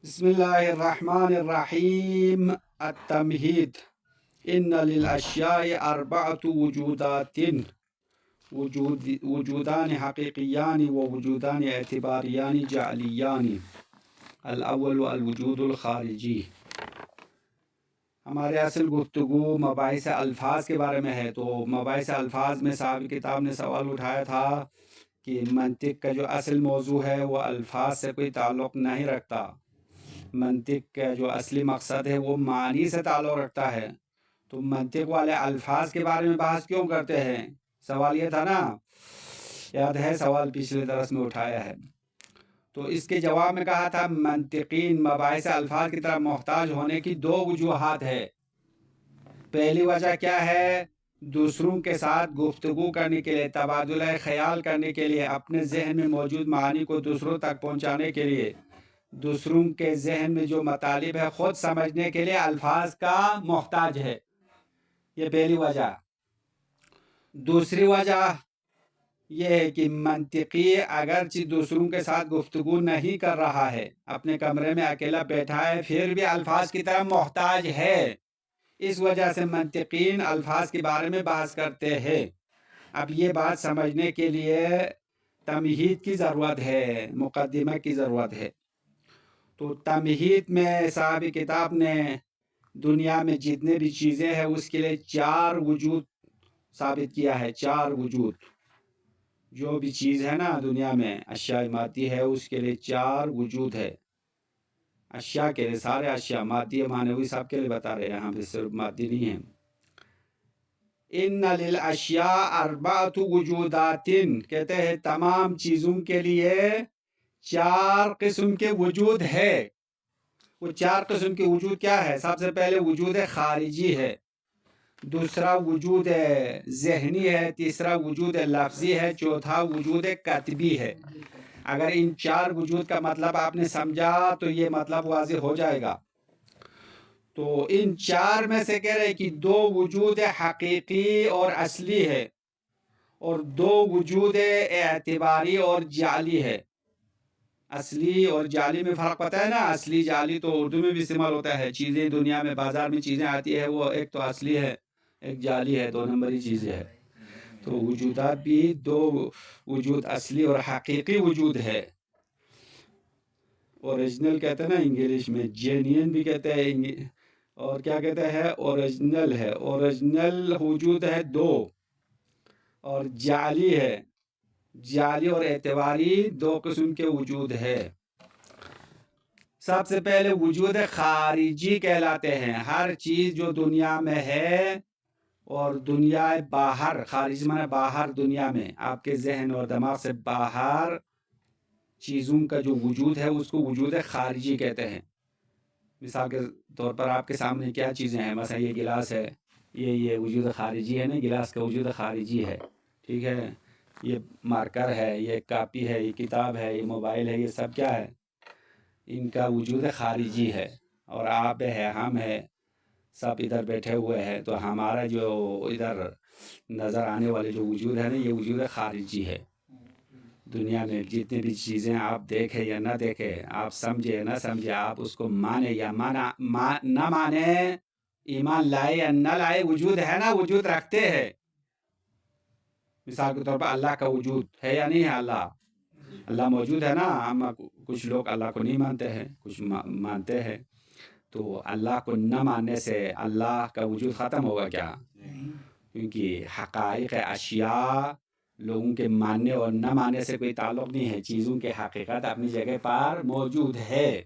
بسم الله الرحمن الرحيم. التمهيد. إن للأشياء أربعة وجودات، وجودان حقيقيان ووجودان اعتباريان جعليان. الأول الوجود الخارجی. ہمارے اصل گفتگو مباحث الفاظ کے بارے میں ہے، تو مباحث الفاظ میں صاحب کتاب نے سوال اٹھایا تھا کہ منطق کا جو اصل موضوع ہے وہ الفاظ سے کوئی تعلق نہیں رکھتا، منطق کا جو اصلی مقصد ہے وہ معنی سے تعلق رکھتا ہے، تو منطق والے الفاظ کے بارے میں بحث کیوں کرتے ہیں؟ سوال یہ تھا نا، یاد ہے سوال پچھلے درس میں اٹھایا ہے. تو اس کے جواب میں کہا تھا منطقین مباحث الفاظ کی طرف محتاج ہونے کی دو وجوہات ہے. پہلی وجہ کیا ہے؟ دوسروں کے ساتھ گفتگو کرنے کے لیے، تبادلہ خیال کرنے کے لیے، اپنے ذہن میں موجود معانی کو دوسروں تک پہنچانے کے لیے، دوسروں کے ذہن میں جو مطالب ہے خود سمجھنے کے لیے الفاظ کا محتاج ہے. یہ پہلی وجہ. دوسری وجہ یہ ہے کہ منطقی اگرچہ دوسروں کے ساتھ گفتگو نہیں کر رہا ہے، اپنے کمرے میں اکیلا بیٹھا ہے، پھر بھی الفاظ کی طرف محتاج ہے. اس وجہ سے منطقین الفاظ کے بارے میں بحث کرتے ہیں. اب یہ بات سمجھنے کے لیے تمہید کی ضرورت ہے، مقدمہ کی ضرورت ہے. تو تمہید میں صاحب کتاب نے دنیا میں جتنے بھی چیزیں ہیں اس کے لیے 4 وجود ثابت کیا ہے. 4 وجود. جو بھی چیز ہے نا دنیا میں اشیاء مادی ہے اس کے لیے 4 وجود ہے. اشیاء کے لیے، سارے اشیاء مادی معنوی سب کے لیے بتا رہے ہیں، یہاں پہ صرف مادی نہیں ہے. ان للاشیاء اربعۃ وجودات، کہتے ہیں تمام چیزوں کے لیے 4 قسم کے وجود ہے. وہ 4 قسم کے وجود کیا ہے؟ سب سے پہلے وجود خارجی ہے، دوسرا وجود ذہنی ہے، تیسرا وجود لفظی ہے، چوتھا وجود کتبی ہے. اگر ان 4 وجود کا مطلب آپ نے سمجھا تو یہ مطلب واضح ہو جائے گا. تو ان 4 میں سے کہہ رہے کہ 2 وجود حقیقی اور اصلی ہے، اور 2 وجود اعتباری اور جعلی ہے. اصلی اور جعلی میں فرق پتہ ہے نا؟ اصلی جعلی تو اردو میں بھی استعمال ہوتا ہے. چیزیں دنیا میں بازار میں چیزیں آتی ہے، وہ ایک تو اصلی ہے، ایک جعلی ہے، 2 نمبری چیزیں ہے. تو وجودات بھی 2 وجود اصلی اور حقیقی وجود ہے. اوریجنل کہتے ہیں نا انگلش میں، جینین بھی کہتے ہیں، اور کیا کہتے ہیں؟ اوریجنل ہے. اوریجنل وجود ہے 2، اور جعلی ہے. جعلی اور اعتباری 2 قسم کے وجود ہے. سب سے پہلے وجود خارجی کہلاتے ہیں. ہر چیز جو دنیا میں ہے اور دنیا باہر، خارج مانے باہر، دنیا میں آپ کے ذہن اور دماغ سے باہر چیزوں کا جو وجود ہے اس کو وجود خارجی کہتے ہیں. مثال کے طور پر آپ کے سامنے کیا چیزیں ہیں؟ مثلا یہ گلاس ہے، یہ وجود خارجی ہے نا، گلاس کا وجود خارجی ہے. ٹھیک ہے. یہ مارکر ہے، یہ کاپی ہے، یہ کتاب ہے، یہ موبائل ہے، یہ سب کیا ہے؟ ان کا وجود خارجی ہے. اور آپ ہے، ہم ہے، سب ادھر بیٹھے ہوئے ہیں، تو ہمارا جو ادھر نظر آنے والے جو وجود ہے نا یہ وجود خارجی ہے. دنیا میں جتنی بھی چیزیں آپ دیکھیں یا نہ دیکھیں، آپ سمجھے یا نہ سمجھے، آپ اس کو مانے یا نہ مانے، ایمان لائے یا نہ لائے، وجود ہے نا، وجود رکھتے ہیں. مثال کے طور پر اللہ کا وجود ہے یا نہیں ہے؟ اللہ موجود ہے نا. ہم کچھ لوگ اللہ کو نہیں مانتے ہیں، کچھ مانتے ہیں. تو اللہ کو نہ ماننے سے اللہ کا وجود ختم ہوگا کیا؟ کیونکہ حقائق اشیاء لوگوں کے ماننے اور نہ ماننے سے کوئی تعلق نہیں ہے. چیزوں کی حقیقت اپنی جگہ پر موجود ہے.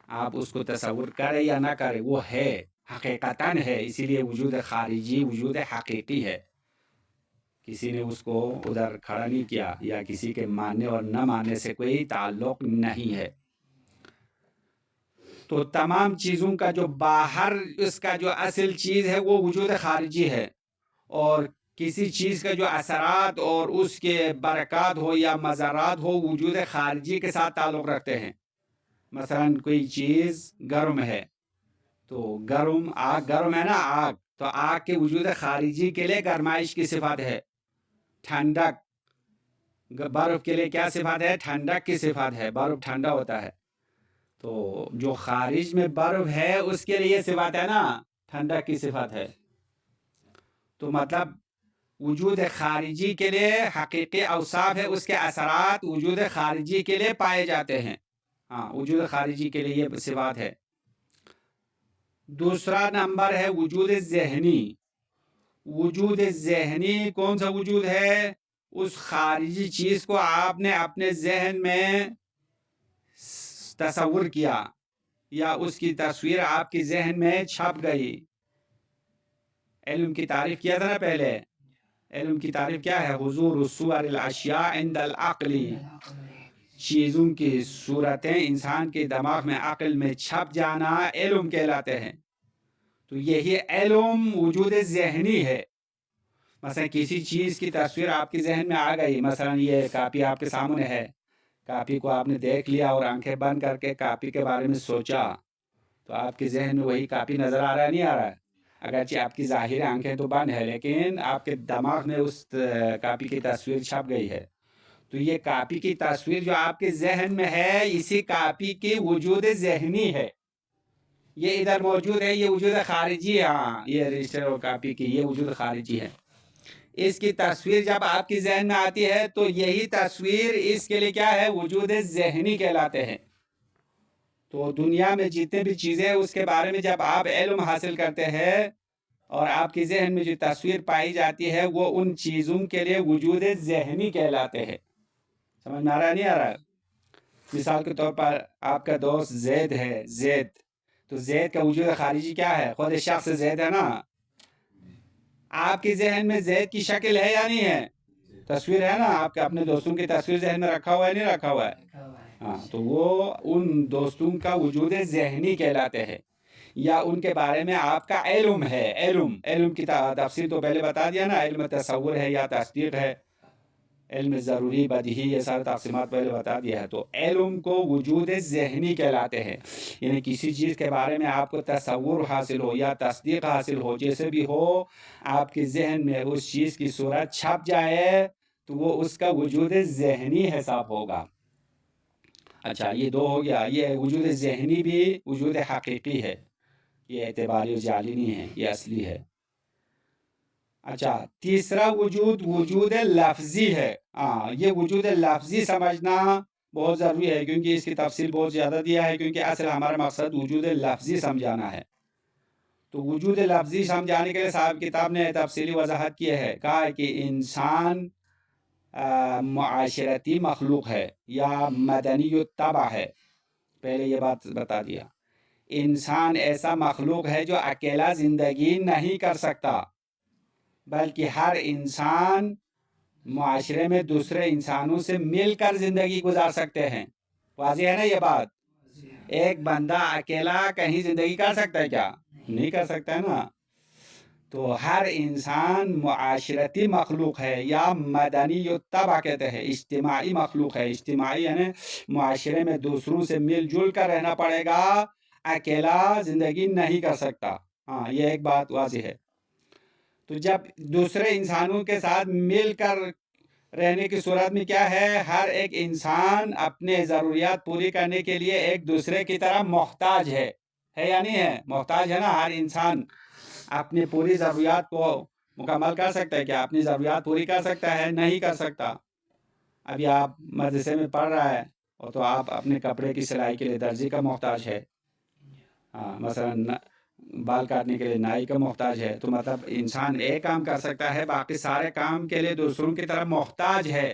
آپ اس کو تصور کریں یا نہ کریں، وہ ہے، حقیقتاً ہے. اسی لیے وجود خارجی وجود حقیقی ہے. کسی نے اس کو ادھر کھڑا نہیں کیا، یا کسی کے ماننے اور نہ ماننے سے کوئی تعلق نہیں ہے. تو تمام چیزوں کا جو باہر اس کا جو اصل چیز ہے وہ وجود خارجی ہے، اور کسی چیز کا جو اثرات اور اس کے برکات ہو یا مضرات ہو وجود خارجی کے ساتھ تعلق رکھتے ہیں. مثلا کوئی چیز گرم ہے، تو آگ گرم ہے نا، آگ تو آگ کے وجود خارجی کے لیے گرمائش کی صفت ہے. ٹھنڈک، برف کے لیے کیا صفت ہے؟ ٹھنڈک کی صفت ہے، برف ٹھنڈا ہوتا ہے. تو جو خارج میں برف ہے اس کے لیے صفت ہے نا، ٹھنڈک کی صفت ہے. تو مطلب وجود خارجی کے لیے حقیقی اوصاف ہے، اس کے اثرات وجود خارجی کے لیے پائے جاتے ہیں. ہاں، وجود خارجی کے لیے یہ صفات ہے. دوسرا نمبر ہے وجود ذہنی. وجود ذہنی کون سا وجود ہے؟ اس خارجی چیز کو آپ نے اپنے ذہن میں تصور کیا یا اس کی تصویر آپ کی ذہن میں چھپ گئی. علم کی تعریف کیا تھا نا پہلے. علم کی تعریف کیا ہے؟ حضور الصور الاشیاء عند العقل. چیزوں کی صورتیں انسان کے دماغ میں، عقل میں چھپ جانا علم کہلاتے ہیں. تو یہی علم وجود ذہنی ہے. مثلا کسی چیز کی تصویر آپ کے ذہن میں آ گئی، مثلا یہ کاپی آپ کے سامنے ہے، کاپی کو آپ نے دیکھ لیا اور آنکھیں بند کر کے کاپی کے بارے میں سوچا، تو آپ کے ذہن میں وہی کاپی نظر آ رہا ہے نہیں آ رہا ہے؟ اگرچہ آپ کی ظاہر آنکھیں تو بند ہے لیکن آپ کے دماغ میں اس کاپی کی تصویر چھپ گئی ہے. تو یہ کاپی کی تصویر جو آپ کے ذہن میں ہے، اسی کاپی کی وجود ذہنی ہے. یہ ادھر موجود ہے، یہ وجود خارجی ہے. ہاں، یہ رجسٹر اور کاپی کی یہ وجود خارجی ہے. اس کی تصویر جب آپ کی ذہن میں آتی ہے تو یہی تصویر اس کے لیے کیا ہے؟ وجود ذہنی کہلاتے ہیں. تو دنیا میں جتنے بھی چیزیں اس کے بارے میں جب آپ علم حاصل کرتے ہیں اور آپ کی ذہن میں جو تصویر پائی جاتی ہے وہ ان چیزوں کے لیے وجود ذہنی کہلاتے ہیں. سمجھ میں آ رہا ہے نہیں آ رہا ہے؟ مثال کے طور پر آپ کا دوست زید ہے، زید، تو زید کا وجود خارجی کیا ہے؟ خود شخص زید ہے نا. آپ کے ذہن میں زید کی شکل ہے یا نہیں ہے؟ تصویر ہے نا. آپ کے اپنے دوستوں کی تصویر ذہن میں رکھا ہوا ہے نہیں رکھا ہوا ہے؟ ہاں، تو وہ ان دوستوں کا وجود ذہنی کہلاتے ہیں، یا ان کے بارے میں آپ کا علم ہے. علم کی تفصیل تو پہلے بتا دیا نا. علم تصور ہے یا تصدیق ہے، علم ضروری، بدیہی، یہ سارے تقسیمات پہلے بتا دیا ہے. تو علم کو وجود ذہنی کہلاتے ہیں. یعنی کسی چیز کے بارے میں آپ کو تصور حاصل ہو یا تصدیق حاصل ہو، جیسے بھی ہو، آپ کے ذہن میں اس چیز کی صورت چھپ جائے تو وہ اس کا وجود ذہنی حساب ہوگا. اچھا، یہ دو ہو گیا. یہ وجود ذہنی بھی وجود حقیقی ہے، یہ اعتباری و جعلی نہیں ہے، یہ اصلی ہے. اچھا، تیسرا وجود لفظی ہے. ہاں، یہ وجود لفظی سمجھنا بہت ضروری ہے کیونکہ اس کی تفصیل بہت زیادہ دیا ہے، کیونکہ اصل ہمارا مقصد وجود لفظی سمجھانا ہے. تو وجود لفظی سمجھانے کے لیے صاحب کتاب نے تفصیلی وضاحت کی ہے. کہا ہے کہ انسان معاشرتی مخلوق ہے یا مدنی الطبع ہے. پہلے یہ بات بتا دیا. انسان ایسا مخلوق ہے جو اکیلا زندگی نہیں کر سکتا، بلکہ ہر انسان معاشرے میں دوسرے انسانوں سے مل کر زندگی گزار سکتے ہیں. واضح ہے نا یہ بات؟ ایک بندہ اکیلا کہیں زندگی کر سکتا ہے کیا؟ نہیں کر سکتا ہے نا. تو ہر انسان معاشرتی مخلوق ہے یا مدنی الطبع کہتے ہیں، اجتماعی مخلوق ہے. اجتماعی یعنی معاشرے میں دوسروں سے مل جل کر رہنا پڑے گا، اکیلا زندگی نہیں کر سکتا. ہاں، یہ ایک بات واضح ہے. تو جب دوسرے انسانوں کے ساتھ مل کر رہنے کی صورت میں کیا ہے؟ ہر ایک انسان اپنے ضروریات پوری کرنے کے لیے ایک دوسرے کی طرح محتاج ہے یا نہیں ہے؟ محتاج ہے نا. ہر انسان اپنی پوری ضروریات کو مکمل کر سکتا ہے کیا؟ اپنی ضروریات پوری کر سکتا ہے؟ نہیں کر سکتا. ابھی آپ مدرسے میں پڑھ رہا ہے اور تو آپ اپنے کپڑے کی سلائی کے لیے درزی کا محتاج ہے. ہاں، مثلا بال کاٹنے کے لیے نائی کا محتاج ہے. تو مطلب انسان ایک کام کر سکتا ہے، باقی سارے کام کے لیے دوسروں کی طرف محتاج ہے،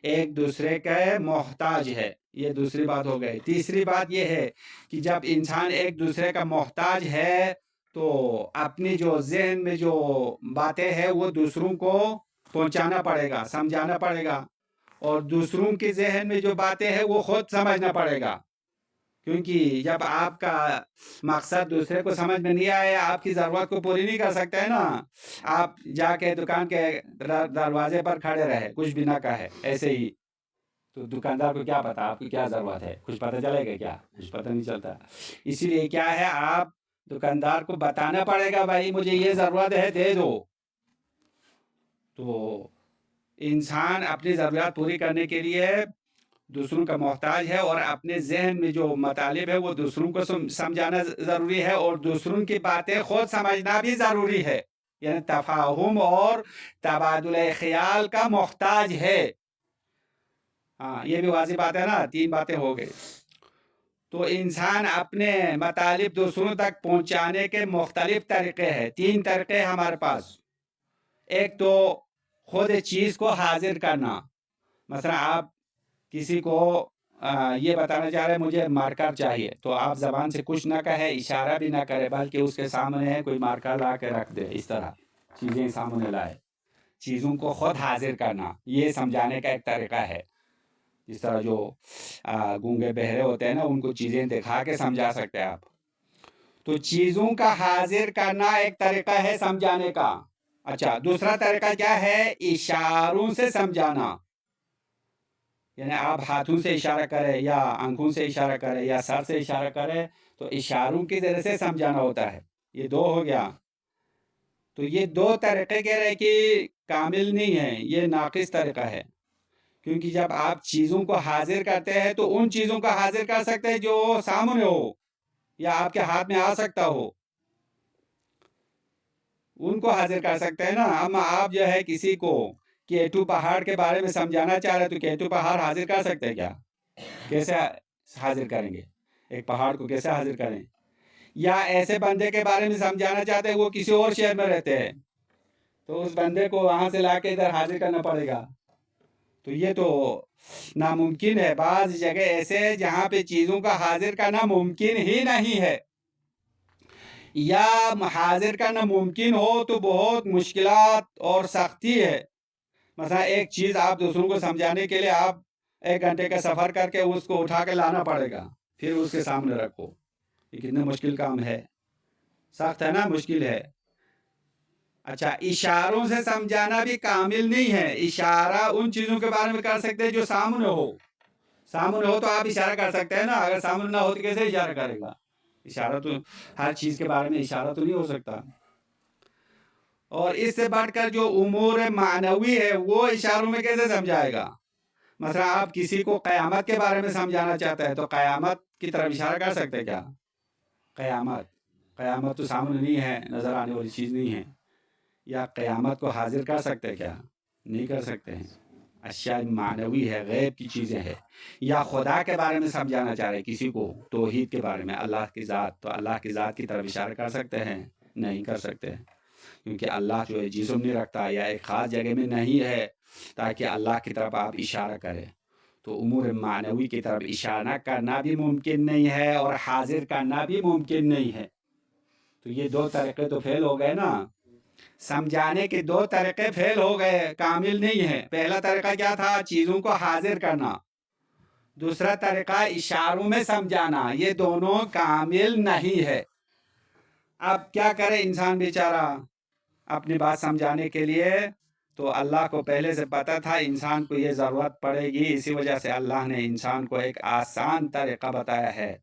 ایک دوسرے کا محتاج ہے. یہ دوسری بات ہو گئی. تیسری بات یہ ہے کہ جب انسان ایک دوسرے کا محتاج ہے تو اپنی جو ذہن میں جو باتیں ہیں وہ دوسروں کو پہنچانا پڑے گا، سمجھانا پڑے گا، اور دوسروں کے ذہن میں جو باتیں ہیں وہ خود سمجھنا پڑے گا. کیونکہ جب آپ کا مقصد دوسرے کو سمجھ میں نہیں آئے، آپ کی ضرورت کو پوری نہیں کر سکتے ہے نا. آپ جا کے دکان کے دروازے پر کھڑے رہے، کچھ بھی نہ کہے ایسے ہی، تو دکاندار کو کیا پتا آپ کی کیا ضرورت ہے؟ کچھ پتہ چلے گا کیا؟ کچھ پتہ نہیں چلتا. اسی لیے کیا ہے، آپ دکاندار کو بتانا پڑے گا، بھائی مجھے یہ ضرورت ہے، دے دو. تو انسان اپنی ضروریات پوری کرنے کے لیے دوسروں کا محتاج ہے، اور اپنے ذہن میں جو مطالب ہے وہ دوسروں کو سمجھانا ضروری ہے، اور دوسروں کی باتیں خود سمجھنا بھی ضروری ہے، یعنی تفاہم اور تبادلہ خیال کا محتاج ہے۔ ہاں، یہ بھی واضح بات ہے نا، 3 باتیں ہو گئی۔ تو انسان اپنے مطالب دوسروں تک پہنچانے کے مختلف طریقے ہیں، 3 طریقے ہیں ہمارے پاس۔ ایک تو خود چیز کو حاضر کرنا، مثلا آپ کسی کو یہ بتانا چاہ رہے مجھے مارکر چاہیے، تو آپ زبان سے کچھ نہ کہے، اشارہ بھی نہ کرے، بلکہ اس کے سامنے کوئی مارکر لا کے رکھ دے، اس طرح چیزیں سامنے لائے۔ چیزوں کو خود حاضر کرنا یہ سمجھانے کا ایک طریقہ ہے۔ جس طرح جو گونگے بہرے ہوتے ہیں نا، ان کو چیزیں دکھا کے سمجھا سکتے ہیں آپ۔ تو چیزوں کا حاضر کرنا ایک طریقہ ہے سمجھانے کا۔ اچھا، دوسرا طریقہ کیا ہے؟ اشاروں سے سمجھانا، یعنی آپ ہاتھوں سے اشارہ کرے یا آنکھوں سے اشارہ کرے یا سر سے اشارہ کرے، تو اشاروں کی ذریعے سے سمجھانا ہوتا ہے۔ یہ 2 ہو گیا۔ تو یہ 2 طریقے کہہ رہے کہ کامل نہیں ہے، یہ ناقص طریقہ ہے، کیونکہ جب آپ چیزوں کو حاضر کرتے ہیں تو ان چیزوں کو حاضر کر سکتے ہیں جو سامنے ہو یا آپ کے ہاتھ میں آ سکتا ہو، ان کو حاضر کر سکتے ہیں نا۔ اما آپ جو ہے کسی کو کیٹو پہاڑ کے بارے میں سمجھانا چاہ رہے تو کیٹو پہاڑ حاضر کر سکتے ہیں کیا؟ کیسے حاضر کریں گے؟ ایک پہاڑ کو کیسے حاضر کریں؟ یا ایسے بندے کے بارے میں سمجھانا چاہتے ہیں وہ کسی اور شہر میں رہتے ہیں، تو اس بندے کو وہاں سے لا کے ادھر حاضر کرنا پڑے گا، تو یہ تو ناممکن ہے۔ بعض جگہ ایسے ہے جہاں پہ چیزوں کا حاضر کرنا ممکن ہی نہیں ہے، یا حاضر کرنا ممکن ہو تو بہت مشکلات اور سختی ہے۔ مثلا ایک چیز آپ دوسروں کو سمجھانے کے لیے آپ 1 گھنٹے کا سفر کر کے اس کو اٹھا کے لانا پڑے گا، پھر اس کے سامنے رکھو۔ یہ کتنا مشکل کام ہے، سخت ہے نا، مشکل ہے۔ اچھا، اشاروں سے سمجھانا بھی کامل نہیں ہے۔ اشارہ ان چیزوں کے بارے میں کر سکتے ہیں جو سامنے ہو۔ سامنے ہو تو آپ اشارہ کر سکتے ہیں نا، اگر سامنے نہ ہو تو کیسے اشارہ کرے گا؟ اشارہ تو ہر چیز کے بارے میں اشارہ تو نہیں ہو سکتا۔ اور اس سے بڑھ کر جو امور معنوی ہے وہ اشاروں میں کیسے سمجھائے گا؟ مثلا آپ کسی کو قیامت کے بارے میں سمجھانا چاہتے ہیں تو قیامت کی طرف اشارہ کر سکتے ہیں کیا؟ قیامت تو سامنے نہیں ہے، نظر آنے والی چیز نہیں ہے۔ یا قیامت کو حاضر کر سکتے ہیں کیا؟ نہیں کر سکتے ہیں، اشیاء معنوی ہے، غیب کی چیزیں ہیں۔ یا خدا کے بارے میں سمجھانا چاہ رہے کسی کو، توحید کے بارے میں، اللہ کی ذات، تو اللہ کی ذات کی طرف اشارہ کر سکتے ہیں؟ نہیں کر سکتے ہیں، کیونکہ اللہ جو ہے جسم نہیں رکھتا یا ایک خاص جگہ میں نہیں ہے تاکہ اللہ کی طرف آپ اشارہ کریں۔ تو امور معنوی کی طرف اشارہ کرنا بھی ممکن نہیں ہے اور حاضر کرنا بھی ممکن نہیں ہے۔ تو یہ 2 طریقے تو فیل ہو گئے نا، سمجھانے کے 2 طریقے فیل ہو گئے، کامل نہیں ہے۔ پہلا طریقہ کیا تھا؟ چیزوں کو حاضر کرنا۔ دوسرا طریقہ اشاروں میں سمجھانا، یہ دونوں کامل نہیں ہے۔ اب کیا کرے انسان بیچارہ اپنی بات سمجھانے کے لیے؟ تو اللہ کو پہلے سے پتا تھا انسان کو یہ ضرورت پڑے گی، اسی وجہ سے اللہ نے انسان کو ایک آسان طریقہ بتایا ہے،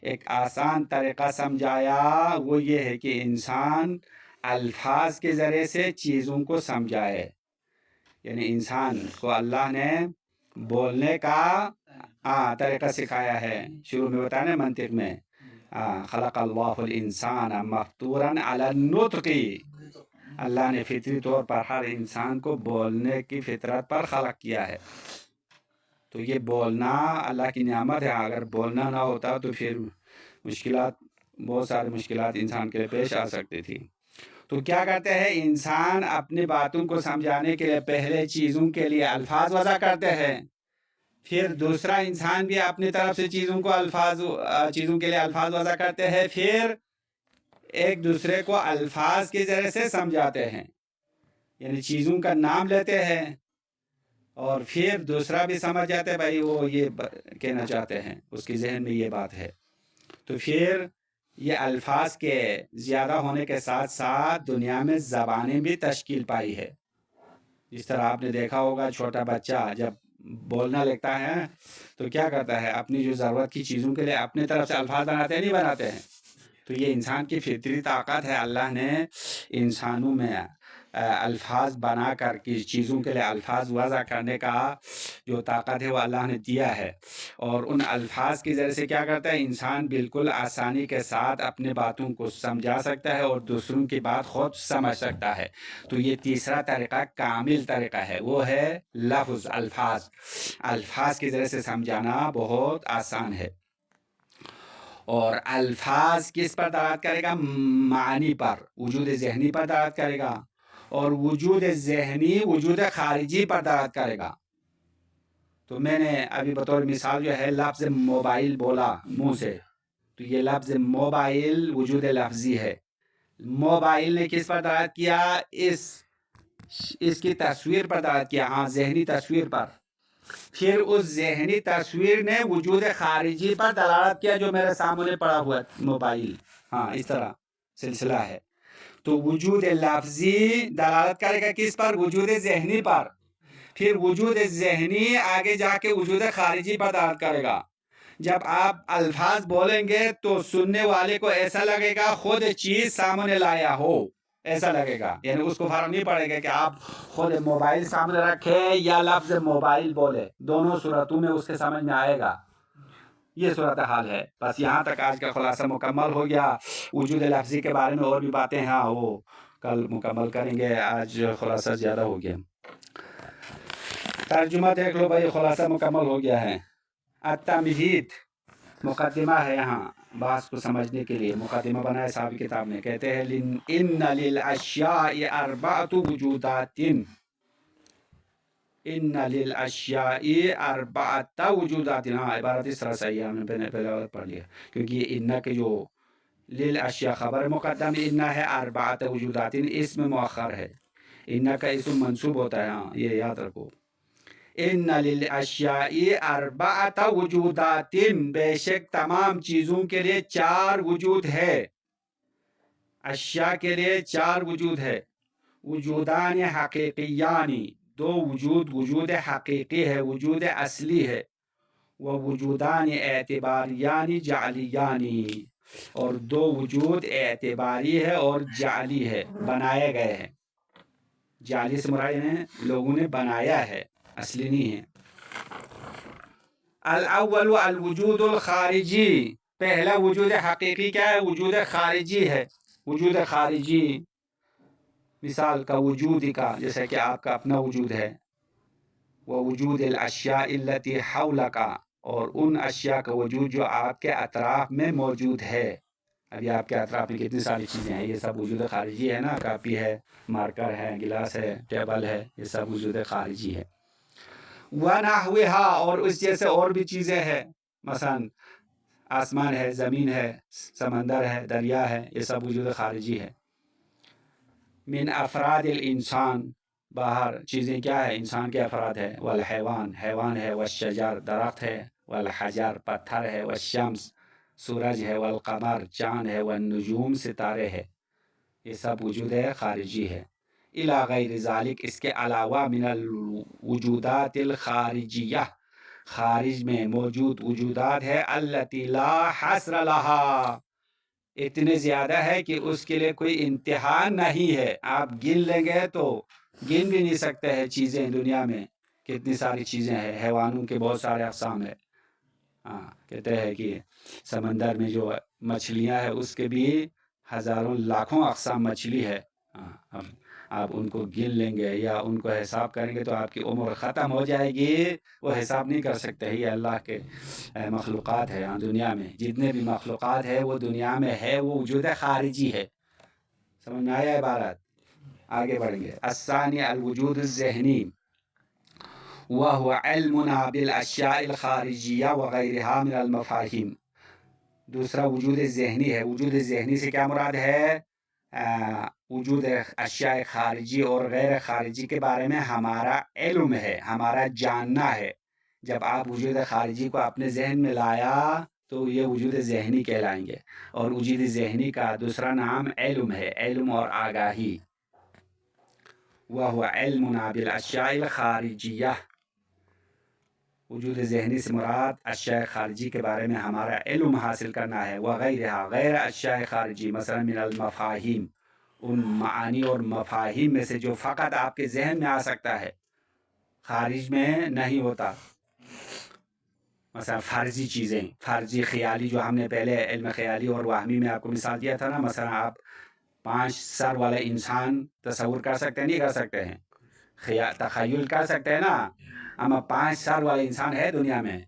ایک آسان طریقہ سمجھایا۔ وہ یہ ہے کہ انسان الفاظ کے ذریعے سے چیزوں کو سمجھائے، یعنی انسان کو اللہ نے بولنے کا طریقہ سکھایا ہے۔ شروع میں بتانا منطق میں، خلق اللہ الانسان مفطورا علی النطق، اللہ نے فطری طور پر ہر انسان کو بولنے کی فطرت پر خلق کیا ہے۔ تو یہ بولنا اللہ کی نعمت ہے، اگر بولنا نہ ہوتا تو پھر مشکلات، بہت ساری مشکلات انسان کے لیے پیش آ سکتی تھی۔ تو کیا کرتے ہیں انسان اپنی باتوں کو سمجھانے کے لیے پہلے چیزوں کے لیے الفاظ وضع کرتے ہیں، پھر دوسرا انسان بھی اپنی طرف سے چیزوں کے لیے الفاظ وضع کرتے ہیں، پھر ایک دوسرے کو الفاظ کے ذریعے سے سمجھاتے ہیں، یعنی چیزوں کا نام لیتے ہیں اور پھر دوسرا بھی سمجھ جاتے ہیں بھائی وہ یہ کہنا چاہتے ہیں، اس کے ذہن میں یہ بات ہے۔ تو پھر یہ الفاظ کے زیادہ ہونے کے ساتھ ساتھ دنیا میں زبانیں بھی تشکیل پائی ہے۔ جس طرح آپ نے دیکھا ہوگا چھوٹا بچہ جب بولنا لگتا ہے تو کیا کرتا ہے؟ اپنی جو ضرورت کی چیزوں کے لیے اپنے طرف سے الفاظ بناتے ہیں، نہیں بناتے ہیں؟ تو یہ انسان کی فطری طاقت ہے، اللہ نے انسانوں میں الفاظ بنا کر کی چیزوں کے لیے الفاظ وضع کرنے کا جو طاقت ہے وہ اللہ نے دیا ہے، اور ان الفاظ کے ذریعے سے کیا کرتا ہے انسان بالکل آسانی کے ساتھ اپنے باتوں کو سمجھا سکتا ہے اور دوسروں کی بات خود سمجھ سکتا ہے۔ تو یہ تیسرا طریقہ کامل طریقہ ہے، وہ ہے لفظ، الفاظ کے ذریعے سے سمجھانا بہت آسان ہے۔ اور الفاظ کس پر دلالت کرے گا؟ معنی پر، وجود ذہنی پر دلالت کرے گا، اور وجود ذہنی وجود خارجی پر دلالت کرے گا۔ تو میں نے ابھی بطور مثال جو ہے لفظ موبائل بولا منہ سے، تو یہ لفظ موبائل وجود لفظی ہے۔ موبائل نے کس پر دلالت کیا؟ اس کی تصویر پر دلالت کیا، ہاں ذہنی تصویر پر۔ پھر اس ذہنی تصویر نے وجود خارجی پر دلالت کیا جو میرے سامنے پڑا ہوا موبائل، ہاں اس طرح سلسلہ ہے۔ تو وجود لفظی دلالت کرے گا کس پر؟ وجود ذہنی پر۔ پھر وجود ذہنی آگے جا کے وجود خارجی پر دلالت کرے گا۔ جب آپ الفاظ بولیں گے تو سننے والے کو ایسا لگے گا خود چیز سامنے لایا ہو، ایسا لگے گا، یعنی اس کو فرق نہیں پڑے گا کہ آپ خود موبائل سامنے رکھے یا لفظ موبائل بولے، دونوں صورتوں میں اس کے سمجھ میں آئے گا۔ یہ صورتحال ہے۔ بس یہاں تک آج کا خلاصہ مکمل ہو گیا۔ وجود لفظی کے بارے میں اور بھی باتیں ہیں، وہ کل مکمل کریں گے، آج خلاصہ زیادہ ہو گیا۔ ترجمہ دیکھ لو بھائی، خلاصہ مکمل ہو گیا ہے۔ التمہید مقدمہ ہے، یہاں بات کو سمجھنے کے لیے مقدمہ بنایا صاحب کتاب نے، کہتے ہیں ان للاشیاء اربعۃ وجودات، ان للاشیاء اربعۃ وجودات، ہاں عبارت اس طرح صحیح ہے، ہم نے پہلے پڑھ لیا، کیونکہ یہ ان کے جو للاشیاء خبر مقدم ان ہے، اربعۃ وجودات اسم مؤخر ہے، ان کا اسم منصوب ہوتا ہے، ہاں یہ یاد رکھو۔ ان للاشیاء اربعۃ وجودات، بے شک تمام چیزوں کے لیے چار وجود ہے، اشیاء کے لیے چار وجود ہے۔ وجودان حقیقیان، دو وجود، وجود حقیقی ہے، وجود اصلی ہے، وہ وجودان اعتباریان جعلیان، اور دو وجود اعتباری ہے اور جعلی ہے، بنائے گئے ہیں۔ جعلی سے مراد ہے لوگوں نے بنایا ہے، اصلی نہیں ہے۔ الاول الوجود الخارجی، پہلا وجود حقیقی کیا ہے؟ وجود خارجی ہے۔ وجود خارجی مثال کا وجود کا، جیسے کہ آپ کا اپنا وجود ہے، وہ وجود الاشیاء التي حولک، اور ان اشیاء کا وجود جو آپ کے اطراف میں موجود ہے۔ ابھی آپ کے اطراف میں کتنی ساری چیزیں ہیں، یہ سب وجود خارجی ہے نا، کاپی ہے، مارکر ہے، گلاس ہے، ٹیبل ہے، یہ سب وجود خارجی ہے۔ وَنَحْوِهَا، اور اس جیسے اور بھی چیزیں ہیں، مثلا آسمان ہے، زمین ہے، سمندر ہے، دریا ہے، یہ سب وجود خارجی ہے۔ من افراد الانسان، باہر چیزیں کیا ہے؟ انسان کے افراد ہے۔ والحیوان، حیوان ہے۔ والشجر، درخت ہے۔ والحجر، پتھر ہے۔ والشمس، سورج ہے۔ والقمر، چاند ہے۔ والنجوم، ستارے ہے، یہ سب وجود خارجی ہے۔ الی غیر ذالک، اس کے علاوہ، من الوجودات الخارجیہ، خارج میں موجود وجودات ہے، التی لا حصر لها، اتنے زیادہ ہے کہ اس کے لیے کوئی انتہا نہیں ہے۔ آپ گن لیں گے تو گن بھی نہیں سکتے ہیں چیزیں، دنیا میں کتنی ساری چیزیں ہیں، حیوانوں کے بہت سارے اقسام ہیں۔ کہتے ہیں کہ سمندر میں جو مچھلیاں ہیں اس کے بھی ہزاروں لاکھوں اقسام مچھلی ہے۔ آپ ان کو گن لیں گے یا ان کو حساب کریں گے تو آپ کی عمر ختم ہو جائے گی، وہ حساب نہیں کر سکتے۔ یہ اللہ کے مخلوقات ہے، دنیا میں جتنے بھی مخلوقات ہے وہ دنیا میں ہے، وہ وجود خارجی ہے۔ سمجھ میں آیا عبارت؟ آگے بڑھیں گے۔ الثانی الوجود الذہنی، وهو علمنا بالاشیاء الخارجیہ وغیرها من المفاہیم، دوسرا وجود ذہنی ہے۔ وجود ذہنی سے کیا مراد ہے؟ وجود اشیاء خارجی اور غیر خارجی کے بارے میں ہمارا علم ہے، ہمارا جاننا ہے۔ جب آپ وجود خارجی کو اپنے ذہن میں لایا تو یہ وجود ذہنی کہلائیں گے، اور وجود ذہنی کا دوسرا نام علم ہے، علم اور آگاہی۔ وَهُوَ عِلْمُنَا بِالْأَشْيَاءِ الْخَارِجِيَّةِ، وجود ذہنی سے مراد اشیاء خارجی کے بارے میں ہمارا علم حاصل کرنا ہے۔ وغیرہ، غیر اشیاء خارجی، مثلا من المفاہیم، ان معانی اور مفاہیم میں سے جو فقط آپ کے ذہن میں آ سکتا ہے، خارج میں نہیں ہوتا. مثلا فرضی چیزیں، فرضی خیالی، جو ہم نے پہلے علم خیالی اور وہمی میں آپ کو مثال دیا تھا نا. مثلا آپ 5 سر والا انسان تصور کر سکتے ہیں؟ نہیں کر سکتے ہیں. تخیل کر سکتے ہیں نا. اما 5 سر والا انسان ہے دنیا میں؟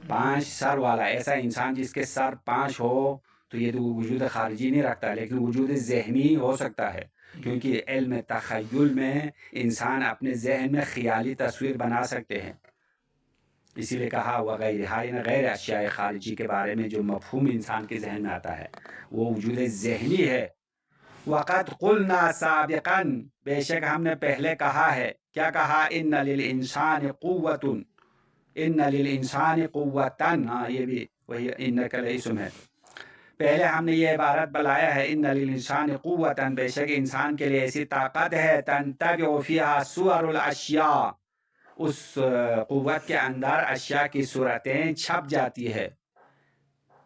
5 سر والا ایسا انسان جس کے سر 5 ہو تو یہ تو وجود خارجی نہیں رکھتا، لیکن وجود ذہنی ہو سکتا ہے، کیونکہ علم تخیل میں انسان اپنے ذہن میں خیالی تصویر بنا سکتے ہیں. اسی لیے کہا وغیرہ غیر اشیاء خارجی کے بارے میں جو مفہوم انسان کے ذہن میں آتا ہے وہ وجود ذہنی ہے. وقد قلنا سابقا، بے شک ہم نے پہلے کہا ہے. کیا کہا؟ ان للانسان قوت، ان للانسان قوتن. ہاں، یہ بھی وہی ان کا اسم ہے. پہلے ہم نے یہ عبارت بلایا ہے ان للانسان قوتن، بے شک انسان کے لیے ایسی طاقت ہے، تنتبع فیہا صور الاشیاء، اس قوت کے اندر اشیاء کی صورتیں چھپ جاتی ہے.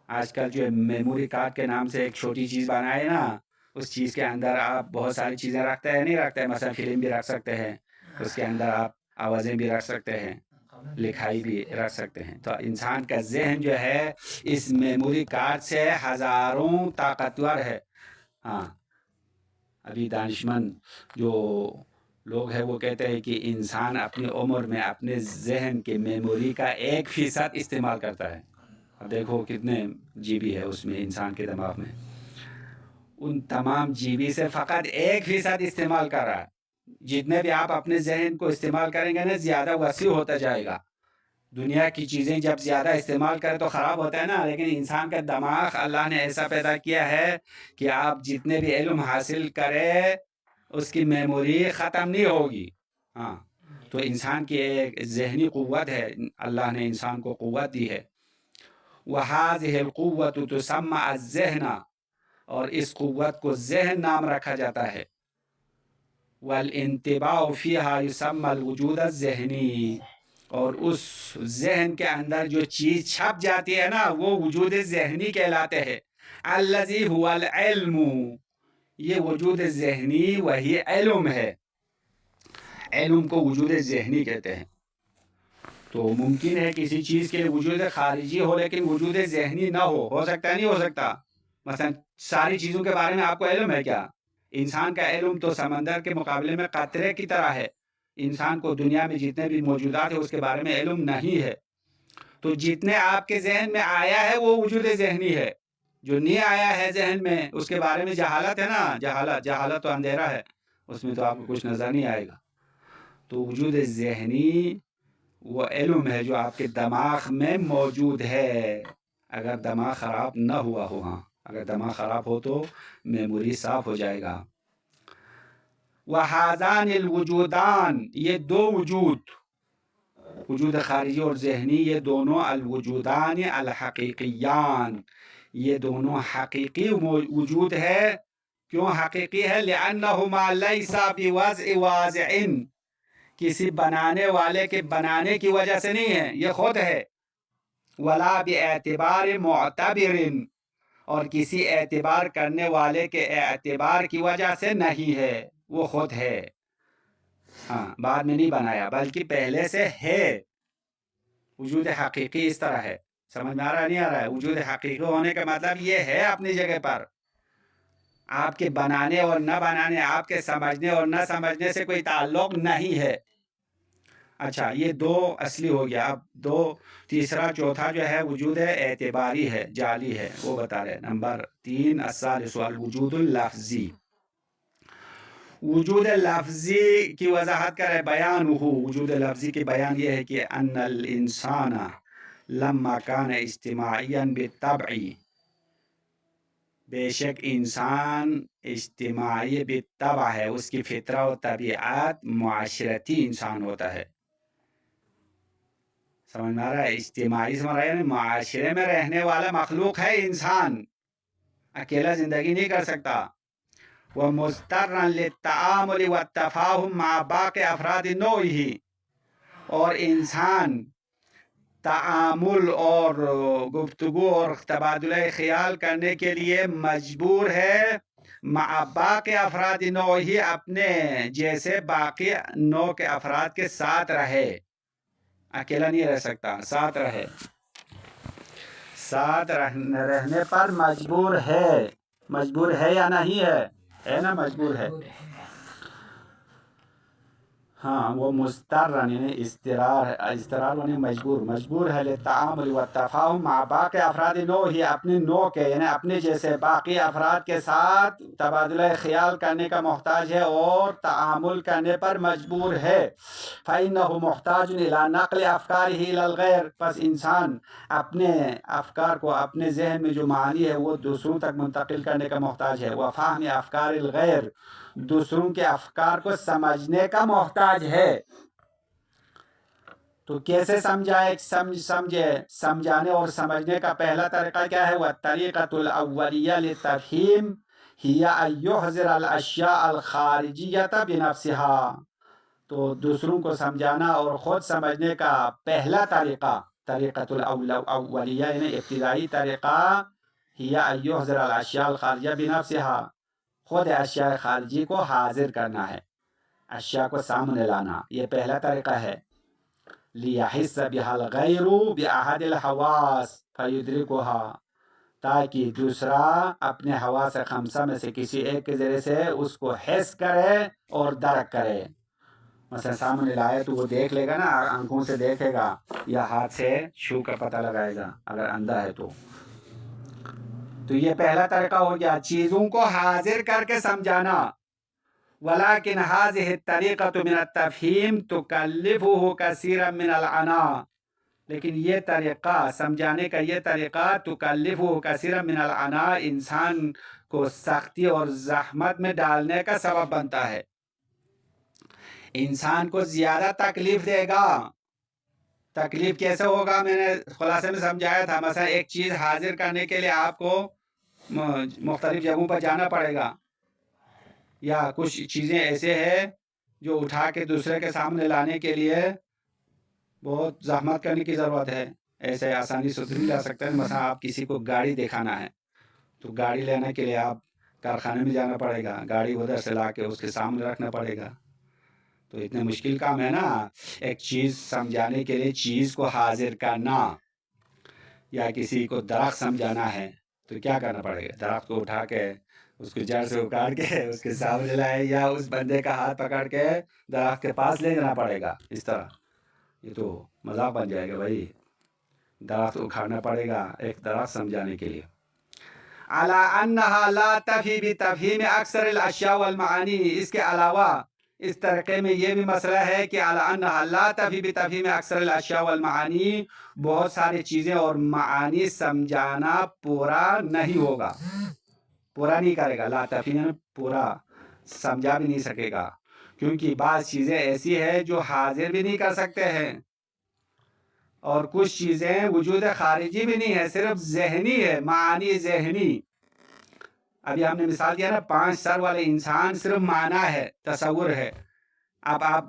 آج کل جو میموری کارڈ کے نام سے ایک چھوٹی چیز بنائے نا، اس چیز کے اندر آپ بہت ساری چیزیں رکھتے ہیں، نہیں رکھتے ہیں؟ مثلا فلم بھی رکھ سکتے ہیں، اس کے اندر آپ آوازیں بھی رکھ سکتے ہیں، لکھائی بھی رکھ سکتے ہیں. تو انسان کا ذہن جو ہے اس میموری کارڈ سے ہزاروں طاقتور ہے. ہاں، ابھی دانشمند جو لوگ ہیں وہ کہتے ہیں کہ انسان اپنی عمر میں اپنے ذہن کے میموری کا 1% استعمال کرتا ہے. اب دیکھو کتنے جی بی ہے اس میں انسان کے دماغ میں. ان تمام جی بی سے فقط 1% استعمال کر رہا ہے. جتنے بھی آپ اپنے ذہن کو استعمال کریں گے نا، زیادہ وسیع ہوتا جائے گا. دنیا کی چیزیں جب زیادہ استعمال کرے تو خراب ہوتا ہے نا، لیکن انسان کا دماغ اللہ نے ایسا پیدا کیا ہے کہ آپ جتنے بھی علم حاصل کرے اس کی میموری ختم نہیں ہوگی. ہاں، تو انسان کی ایک ذہنی قوت ہے، اللہ نے انسان کو قوت دی ہے. وَهَذِهِ الْقُوَّةُ تُسَمَّى الذِّهْنَ، اور اس قوت کو ذہن نام رکھا جاتا ہے. وَالْإِنْتِبَاعُ فِيهَا يُسَمَّى الْوُجُودَ الذِّهْنِي، اور اس ذہن کے اندر جو چیز چھپ جاتی ہے نا وہ وجود ذہنی کہلاتے ہیں. الَّذِي هُوَ الْعِلْمُ، یہ وجود ذہنی وہی علم ہے. علم کو وجود ذہنی کہتے ہیں. تو ممکن ہے کسی چیز کے لیے وجود خارجی ہو لیکن وجود ذہنی نہ ہو سکتا ہے؟ نہیں ہو سکتا. مثلا ساری چیزوں کے بارے میں آپ کو علم ہے کیا؟ انسان کا علم تو سمندر کے مقابلے میں قطرے کی طرح ہے. انسان کو دنیا میں جتنے بھی موجودات ہیں اس کے بارے میں علم نہیں ہے. تو جتنے آپ کے ذہن میں آیا ہے وہ وجود ذہنی ہے. جو نہیں آیا ہے ذہن میں اس کے بارے میں جہالت ہے نا. جہالت تو اندھیرا ہے، اس میں تو آپ کو کچھ نظر نہیں آئے گا. تو وجود ذہنی وہ علم ہے جو آپ کے دماغ میں موجود ہے، اگر دماغ خراب نہ ہوا ہو. ہاں، اگر دماغ خراب ہو تو میموری صاف ہو جائے گا. وَهَذَانِ الْوُجُودَانِ، یہ دو وجود، وجود خارجی اور ذہنی، یہ دونوں الوجودان الحقیقیان، یہ دونوں حقیقی وجود ہے. کیوں حقیقی ہے؟ لِأَنَّهُمَا لَيْسَ بِوَضْعِ وَاضِعٍ، کسی بنانے والے کے بنانے کی وجہ سے نہیں ہے، یہ خود ہے. وَلَا بِاعْتِبَارِ مُعْتَبِرٍ، اور کسی اعتبار کرنے والے کے اعتبار کی وجہ سے نہیں ہے، وہ خود ہے. ہاں، بعد میں نہیں بنایا بلکہ پہلے سے ہے. وجود حقیقی اس طرح ہے. سمجھ میں آ رہا ہے نہیں آ رہا ہے؟ وجود حقیقی ہونے کا مطلب یہ ہے اپنی جگہ پر. آپ کے بنانے اور نہ بنانے، آپ کے سمجھنے اور نہ سمجھنے سے کوئی تعلق نہیں ہے. اچھا، یہ دو اصلی ہو گیا. اب تیسرا چوتھا جو ہے وجود اعتباری ہے، جعلی ہے، وہ بتا رہے. نمبر 3 الثالث الوجود اللفظی. وجود لفظی کی وضاحت کرے. بیان ہو وجود لفظی کی بیان یہ ہے کہ ان الانسان لما کان اجتماعیا بالطبع، بے شک انسان اجتماعی بالطبع ہے، اس کی فطرہ و طبیعت معاشرتی انسان ہوتا ہے. سمجھ میں آ رہا ہے؟ اجتماعی سے مراد ہے معاشرے میں رہنے والا مخلوق ہے انسان، اکیلا زندگی نہیں کر سکتا. وَمُسْتَرًا لِلتَّعَامُلِ وَالتَّفَاهُمْ مَعَ بَاقِي أَفْرَادِ نَوْعِهِ، اور انسان تعامل اور گفتگو اور تبادلہ خیال کرنے کے لیے مجبور ہے مع باقی افراد نو ہی اپنے جیسے باقی نو کے افراد کے ساتھ رہے، اکیلا نہیں رہ سکتا، ساتھ رہے، ساتھ رہنے پر مجبور ہے یا نہیں ہے نا، مجبور ہے، ہاں وہ مستر یعنی استرار یعنی مجبور ہے للتعامل والتفاهم مع باقی افراد نو ہی اپنے نو کے یعنی اپنے جیسے باقی افراد کے ساتھ تبادلہ خیال کرنے کا محتاج ہے اور تعامل کرنے پر مجبور ہے۔ فإنه محتاج إلى نقل أفكاره إلى الغير، پس انسان اپنے افکار کو، اپنے ذہن میں جو معانی ہے وہ دوسروں تک منتقل کرنے کا محتاج ہے۔ وفهم أفكار الغير، دوسروں کے افکار کو سمجھنے کا محتاج ہے۔ تو کیسے سمجھانے اور سمجھنے کا پہلا طریقہ کیا ہے؟ وَالطَّرِيقَةُ الْأَوَّلِيَّةُ لِلتَّفْهِيمِ هِيَ أَن يُحْضِرَ الْأَشْيَاءَ الْخَارِجِيَّةَ بِنَفْسِهَا، تو دوسروں کو سمجھانا اور خود سمجھنے کا پہلا طریقہ، طریقۃ الاولیہ یعنی ابتدائی طریقہ، هِيَ أَن يُحْضِرَ الْأَشْيَاءَ الْخَارِجِيَّةَ بِنَفْسِهَا، خود اشیاء خارجی کو حاضر کرنا ہے، اشیاء کو سامنے لانا، یہ پہلا طریقہ ہے۔ لِيَحِسَّ بِهَا الْغَيْرُ بِأَحَدِ الْحَوَاسِ فَيُدْرِكُهَا، تاکہ دوسرا اپنے حواس خمسہ میں سے کسی ایک کے ذریعے سے اس کو حس کرے اور درک کرے۔ مثلا سامنے لائے تو وہ دیکھ لے گا نا، آنکھوں سے دیکھے گا یا ہاتھ سے چھو کر پتہ لگائے گا اگر اندھا ہے تو یہ پہلا طریقہ ہو گیا، چیزوں کو حاضر کر کے سمجھانا۔ وَلَكِنْ هَذِهِ الطَّرِيقَةُ مِنَ التَّفْهِيمِ تُكَلِّفُهُ كَثِيرًا مِنَ الْعَنَاءِ، لیکن یہ طریقہ، سمجھانے کا یہ طریقہ، تُكَلِّفُهُ كَثِيرًا مِنَ الْعَنَاءِ، انسان کو سختی اور زحمت میں ڈالنے کا سبب بنتا ہے، انسان کو زیادہ تکلیف دے گا۔ تکلیف کیسے ہوگا؟ میں نے خلاصے میں سمجھایا تھا، مثلا ایک چیز حاضر کرنے کے لیے آپ کو مختلف جگہوں پر جانا پڑے گا، یا کچھ چیزیں ایسے ہیں جو اٹھا کے دوسرے کے سامنے لانے کے لیے بہت زحمت کرنے کی ضرورت ہے، ایسے آسانی سے نہیں لا سکتے۔ مثلا آپ کسی کو گاڑی دکھانا ہے تو گاڑی لینے کے لیے آپ کارخانے میں جانا پڑے گا، گاڑی ادھر سے لا کے اس کے سامنے رکھنا پڑے گا، تو اتنا مشکل کام ہے نا ایک چیز سمجھانے کے لیے، چیز کو حاضر کرنا۔ یا کسی کو درخت سمجھانا ہے تو کیا کرنا پڑے گا؟ درخت کو اٹھا کے اس کو جڑ سے اکاڑ کے اس کے سامنے لائے، یا اس بندے کا ہاتھ پکڑ کے درخت کے پاس لے جانا پڑے گا، اس طرح یہ تو مذاق بن جائے گا بھائی، درخت اکھاڑنا پڑے گا ایک درخت سمجھانے کے لیے۔ علی انہا لا تفی بتفہیم اکثر الاشیاء والمعانی، اس کے علاوہ اس طریقے میں یہ بھی مسئلہ ہے کہ علی انہا لا تفی بتفہیم اکثر الاشیاء والمعانی، بہت ساری چیزیں اور معانی سمجھانا پورا نہیں ہوگا، پورا نہیں کرے گا، لا تفہیم پورا سمجھا بھی نہیں سکے گا، کیونکہ بعض چیزیں ایسی ہیں جو حاضر بھی نہیں کر سکتے ہیں، اور کچھ چیزیں وجود خارجی بھی نہیں ہے، صرف ذہنی ہے، معانی ذہنی۔ ابھی ہم نے مثال دیا نا، 5 سر والے انسان صرف معنی ہے، تصور ہے۔ اب آپ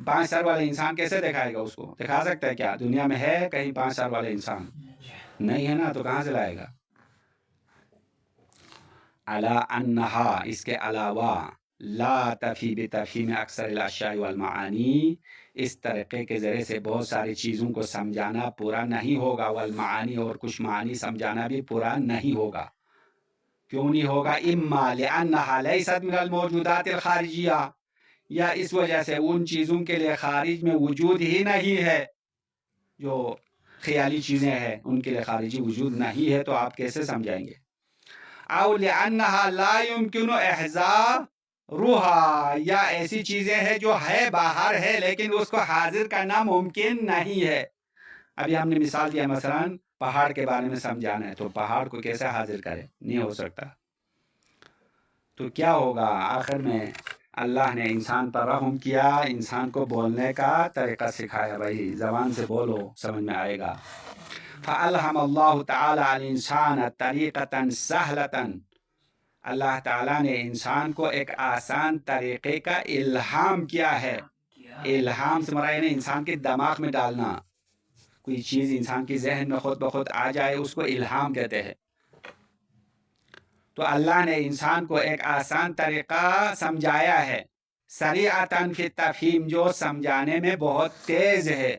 5 سر والے انسان کیسے دکھائے گا؟ اس کو دکھا سکتا ہے کیا؟ دنیا میں ہے کہیں 5 سر والے انسان؟ نہیں ہے نا، تو کہاں سے لائے گا؟ علی انہا، اس کے علاوہ، لا تفی بتفہیم اکثر الاشیاء والمعانی، اس طریقے کے ذریعے سے بہت ساری چیزوں کو سمجھانا پورا نہیں ہوگا، والمعانی، اور کچھ معانی سمجھانا بھی پورا نہیں ہوگا۔ کیوں نہیں ہوگا؟ اما لانہا لیست من الموجودات الخارجیہ، یا اس وجہ سے ان چیزوں کے لیے خارج میں وجود ہی نہیں ہے، جو خیالی چیزیں ہیں ان کے لیے خارجی وجود نہیں ہے، تو آپ کیسے سمجھائیں گے؟ او لانہا لا یمکن احضارها، یا ایسی چیزیں ہیں جو ہے باہر ہے لیکن اس کو حاضر کرنا ممکن نہیں ہے۔ ابھی ہم نے مثال دیا، مثلا پہاڑ کے بارے میں سمجھانا ہے تو پہاڑ کو کیسے حاضر کرے؟ نہیں ہو سکتا۔ تو کیا ہوگا آخر میں؟ اللہ نے انسان پر رحم کیا، انسان کو بولنے کا طریقہ سکھایا، بھائی زبان سے بولو سمجھ میں آئے گا۔ فَأَلْهَمَ اللَّهُ تَعَالَى الْإِنسَانَ طَرِيقَةً سَهْلَةً، اللہ تعالیٰ نے انسان کو ایک آسان طریقے کا الہام کیا ہے۔ الہام سے مراد ہے انسان کے دماغ میں ڈالنا، کوئی چیز انسان کے ذہن میں خود بخود آ جائے، اس کو الہام کہتے ہیں۔ تو اللہ نے انسان کو ایک آسان طریقہ سمجھایا ہے، سریعتاً فی التفہیم، جو سمجھانے میں بہت تیز ہے،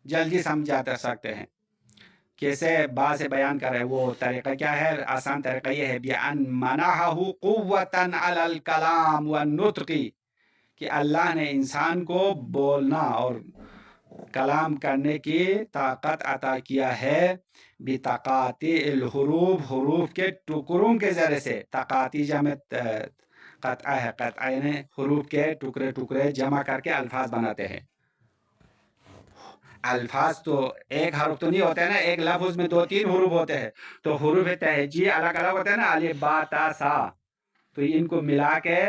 جلدی سمجھا سکتے ہیں۔ کیسے بات سے بیان کر رہے، وہ طریقہ کیا ہے؟ آسان طریقہ یہ ہے، بِأَن مَنَحَهُ قُوَّةً عَلَى الْكَلَامِ وَالنُّطْقِ، کہ اللہ نے انسان کو بولنا اور کلام کرنے کی طاقت عطا کیا ہے، بِتَقَاطِعِ الْحُرُوف، حروف کے ٹکڑوں کے ذریعے سے۔ تقاطی جمع قطعہ ہے، قطعہ یعنی حروف کے ٹکڑے ٹکڑے جمع کر کے الفاظ بناتے ہیں۔ الفاظ تو ایک حرف تو نہیں ہوتے ہیں نا، ایک لفظ میں 2-3 حروف ہوتے ہیں، تو حروف تہجی الگ الگ ہوتے ہیں نا، الف با تا سا، تو ان کو ملا کے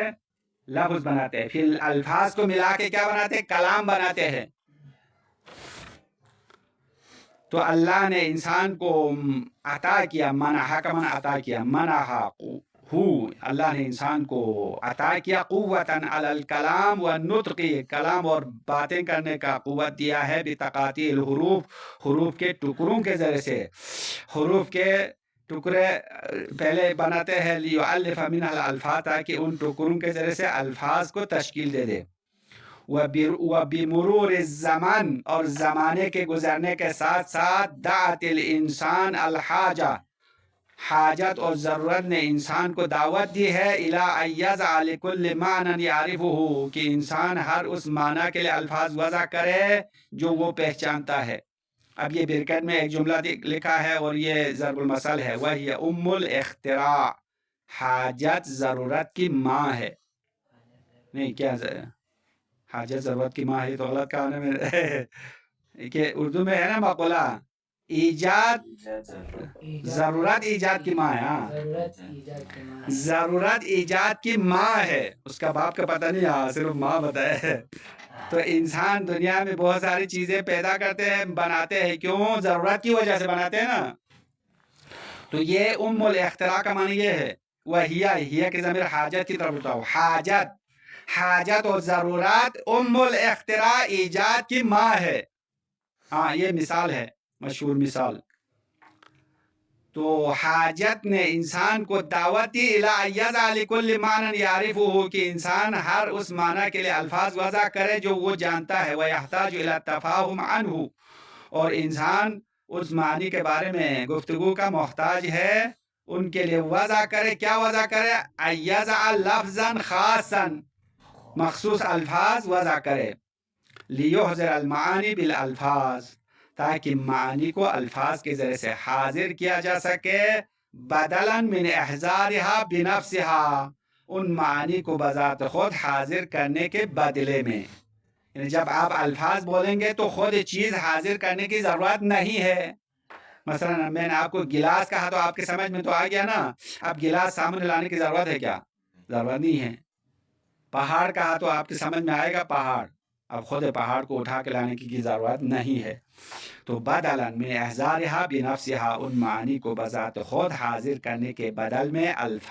لفظ بناتے ہیں، پھر الفاظ کو ملا کے کیا بناتے ہیں؟ کلام بناتے ہیں۔ تو اللہ نے انسان کو عطا کیا، منحا کا من عطا کیا، منحا ہو، اللہ نے انسان کو عطا کیا قوتاً علی الکلام والنطق، کلام اور باتیں کرنے کا قوت دیا ہے، بتقاطی الحروف، حروف کے ٹکڑوں کے ذریعے سے۔ حروف کے ٹکڑے پہلے بناتے ہیں لیؤلف منها الالفاظ، تاکہ ان ٹکڑوں کے ذریعے سے الفاظ کو تشکیل دے دے۔ وبمرور الزمان، اور زمانے کے گزرنے کے ساتھ ساتھ، دعت الانسان الحاجہ، حاجت اور ضرورت نے انسان کو دعوت دی ہے، الی ان یضع لکل معنی یعرفہ، کہ انسان ہر اس معنی کے لیے الفاظ وضع کرے جو وہ پہچانتا ہے۔ اب یہ برکت میں ایک جملہ لکھا ہے اور یہ ضرب المثل ہے، وہی ام الاختراع، حاجت ضرورت کی ماں ہے۔ نہیں کیا حاجت ضرورت کی ماں ہے، تو غلط کہا میں کہ اردو میں ہے نا مقولہ، ایجاد ضرورت ایجاد کی ماں ہے، ہاں ضرورت ایجاد کی ماں ہے، اس کا باپ کا پتہ نہیں، ہاں صرف ماں بتایا ہے۔ تو انسان دنیا میں بہت ساری چیزیں پیدا کرتے ہیں، بناتے ہیں، کیوں؟ ضرورت کی وجہ سے بناتے ہیں نا۔ تو یہ ام الاختراع کا معنی یہ ہے، وہی کہ ضمیر حاجت کی طرف اٹھاؤ، حاجت اور ضرورت ام الاختراع، ایجاد کی ماں ہے۔ ہاں یہ مثال ہے، مشہور مثال۔ تو حاجت نے انسان کو دعوت دی الی ان یضع لکل معنی یعرفہ، کہ انسان ہر اس معنی کے لیے الفاظ وضع کرے جو وہ جانتا ہے، ویحتاج الی التفاہم عنہ، اور انسان اس معنی کے بارے میں گفتگو کا محتاج ہے، ان کے لیے وضع کرے۔ کیا وضع کرے؟ ان یضع لفظا خاصا، مخصوص الفاظ وضع کرے، لیحضر المعانی بالالفاظ، تاکہ معانی کو الفاظ کے ذریعے سے حاضر کیا جا سکے، بدلا من احضارها بنفسها، ان معانی کو بذات خود حاضر کرنے کے بدلے میں۔ یعنی جب آپ الفاظ بولیں گے تو خود چیز حاضر کرنے کی ضرورت نہیں ہے۔ مثلا میں نے آپ کو گلاس کہا تو آپ کے سمجھ میں تو آ گیا نا، اب گلاس سامنے لانے کی ضرورت ہے کیا؟ ضرورت نہیں ہے۔ پہاڑ کہا تو آپ کے سمجھ میں آئے گا پہاڑ، اب خود پہاڑ کو اٹھا کے لانے کی ضرورت نہیں ہے۔ تو بدلا من احضارها بنفسها، ان معانی کو بذات خود حاضر کرنے کے بدل میں الفاظ